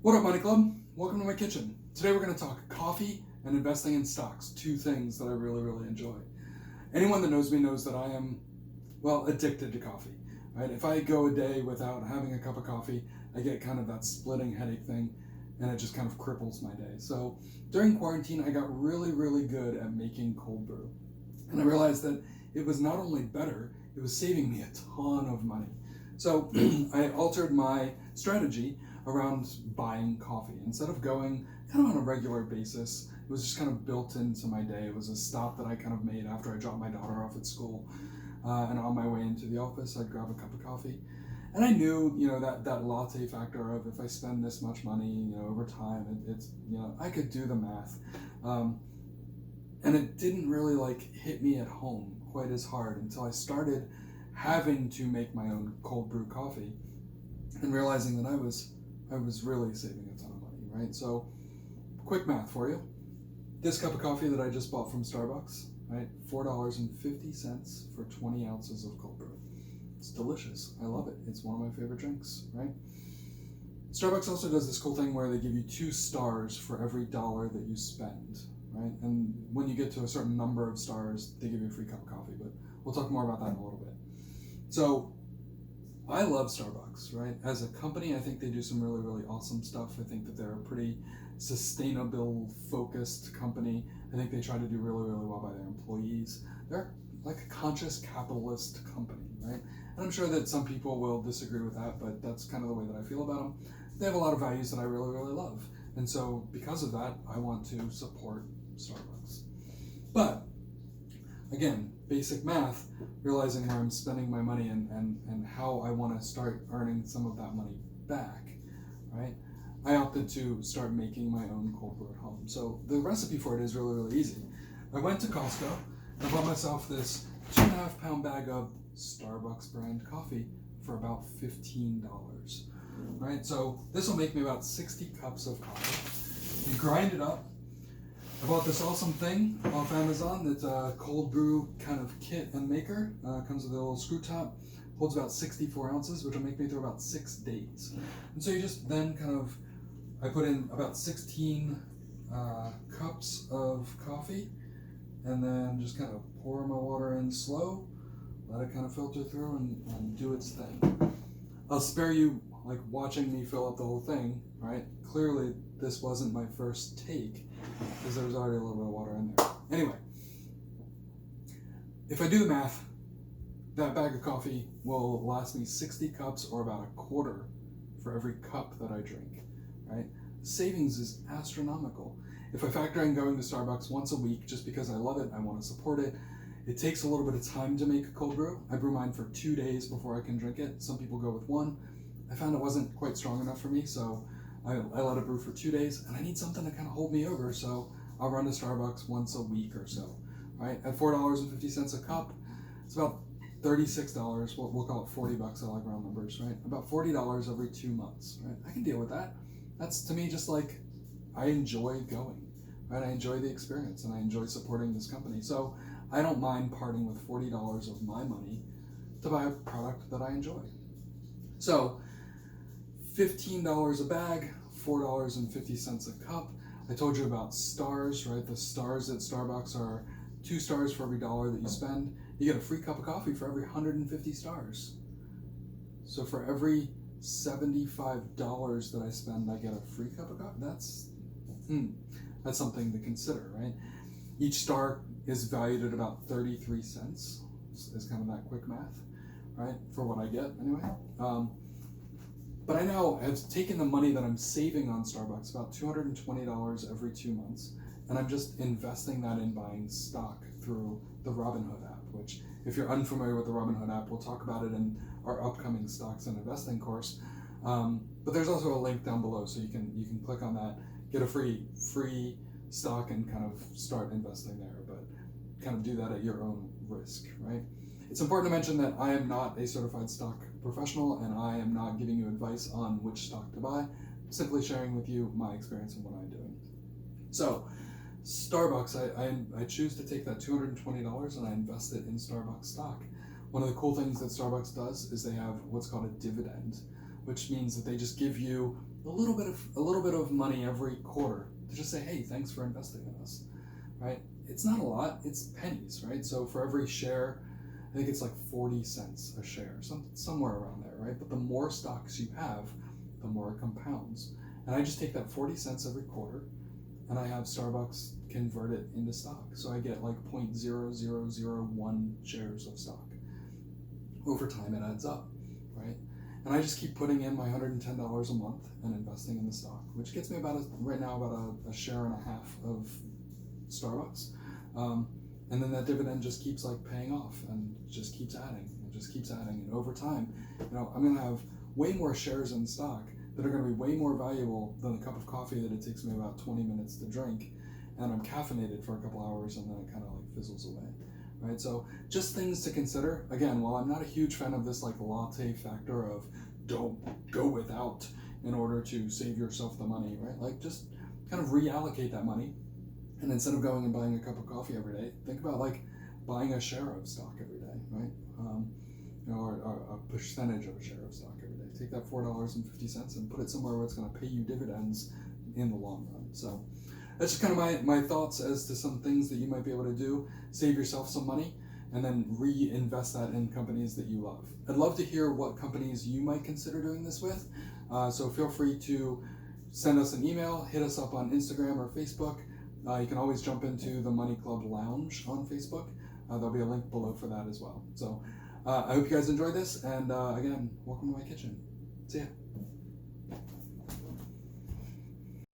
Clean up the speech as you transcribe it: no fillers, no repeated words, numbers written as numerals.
What up, Money Club? Welcome to my kitchen. Today we're going to talk coffee and investing in stocks, two things that I really enjoy. Anyone that knows me knows that I am, addicted to coffee. Right? If I go a day without having a cup of coffee, I get kind of that splitting headache thing, and it just kind of cripples my day. So during quarantine, I got really good at making cold brew. And I realized that it was not only better, it was saving me a ton of money. So I altered my strategy around buying coffee. Instead of going kind of on a regular basis, it was just kind of built into my day. It was a stop that I kind of made after I dropped my daughter off at school. And on my way into the office, I'd grab a cup of coffee. And I knew, that latte factor of if I spend this much money, over time, it's, I could do the math. And it didn't really hit me at home quite as hard until I started having to make my own cold brew coffee and realizing that I was really saving a ton of money, right? So quick math for you. This cup of coffee that I just bought from Starbucks, right? $4.50 for 20 ounces of cold brew. It's delicious. I love it. It's one of my favorite drinks, right? Starbucks also does this cool thing where they give you 2 stars for every dollar that you spend, right? And when you get to a certain number of stars, they give you a free cup of coffee, but we'll talk more about that in a little bit. So I love Starbucks, right? As a company, I think they do some really awesome stuff. I think that they're a pretty sustainable, focused company. I think they try to do really well by their employees. They're like a conscious capitalist company, right? And I'm sure that some people will disagree with that, but that's kind of the way that I feel about them. They have a lot of values that I really love. And so because of that, I want to support Starbucks. But again, basic math, realizing where I'm spending my money and how I want to start earning some of that money back, right? I opted to start making my own cold brew at home. So the recipe for it is really easy. I went to Costco and I bought myself this 2.5 pound bag of Starbucks brand coffee for about $15, right? So this will make me about 60 cups of coffee. You grind it up. I bought this awesome thing off Amazon that's a cold brew kind of kit and maker. Comes with a little screw top, holds about 64 ounces, which will make me through about 6 days. And so you just then I put in about 16 cups of coffee, and then just kind of pour my water in slow, let it kind of filter through and do its thing. I'll spare you watching me fill up the whole thing, right? Clearly this wasn't my first take because there was already a little bit of water in there. Anyway, if I do the math, that bag of coffee will last me 60 cups or about a quarter for every cup that I drink, right? Savings is astronomical. If I factor in going to Starbucks once a week just because I love it, I want to support it, it takes a little bit of time to make a cold brew. I brew mine for 2 days before I can drink it. Some people go with 1. I found it wasn't quite strong enough for me, so I let it brew for 2 days, and I need something to kind of hold me over, so I'll run to Starbucks once a week or so, right? At $4.50 a cup, it's about $36. We'll call it $40. I like round numbers, right? About $40 every 2 months, right? I can deal with that. That's to me just like I enjoy going, right? I enjoy the experience, and I enjoy supporting this company, so I don't mind parting with $40 of my money to buy a product that I enjoy. So $15 a bag, $4.50 a cup. I told you about stars, right? The stars at Starbucks are 2 stars for every dollar that you spend. You get a free cup of coffee for every 150 stars. So for every $75 that I spend, I get a free cup of coffee. That's something to consider, right? Each star is valued at about 33 cents. Is kind of that quick math, right? For what I get, anyway. But I now have taken the money that I'm saving on Starbucks, about $220 every 2 months, and I'm just investing that in buying stock through the Robinhood app, which, if you're unfamiliar with the Robinhood app, we'll talk about it in our upcoming stocks and investing course. But there's also a link down below, so you can click on that, get a free stock, and kind of start investing there, but kind of do that at your own risk, right? It's important to mention that I am not a certified stock professional, and I am not giving you advice on which stock to buy. I'm simply sharing with you my experience and what I'm doing. So, Starbucks, I choose to take that $220 and I invest it in Starbucks stock. One of the cool things that Starbucks does is they have what's called a dividend, which means that they just give you a little bit of money every quarter to just say, hey, thanks for investing in us, right? It's not a lot, it's pennies, right? So for every share, I think it's like 40 cents a share, somewhere around there, right? But the more stocks you have, the more it compounds. And I just take that 40 cents every quarter and I have Starbucks convert it into stock. So I get like 0.0001 shares of stock. Over time it adds up, right? And I just keep putting in my $110 a month and investing in the stock, which gets me right now about a share and a half of Starbucks. And then that dividend just keeps like paying off and just keeps adding and just keeps adding. And over time, I'm going to have way more shares in stock that are going to be way more valuable than the cup of coffee that it takes me about 20 minutes to drink. And I'm caffeinated for a couple hours and then it kind of like fizzles away. Right, so just things to consider. Again, while I'm not a huge fan of this like latte factor of don't go without in order to save yourself the money, right? Like just kind of reallocate that money, and instead of going and buying a cup of coffee every day, think about like buying a share of stock every day, right? Or a percentage of a share of stock every day. Take that $4.50 and put it somewhere where it's going to pay you dividends in the long run. So that's just kind of my thoughts as to some things that you might be able to do. Save yourself some money and then reinvest that in companies that you love. I'd love to hear what companies you might consider doing this with. So feel free to send us an email, hit us up on Instagram or Facebook. You can always jump into the Money Club Lounge on Facebook. There'll be a link below for that as well. So I hope you guys enjoyed this. And again, welcome to my kitchen. See ya.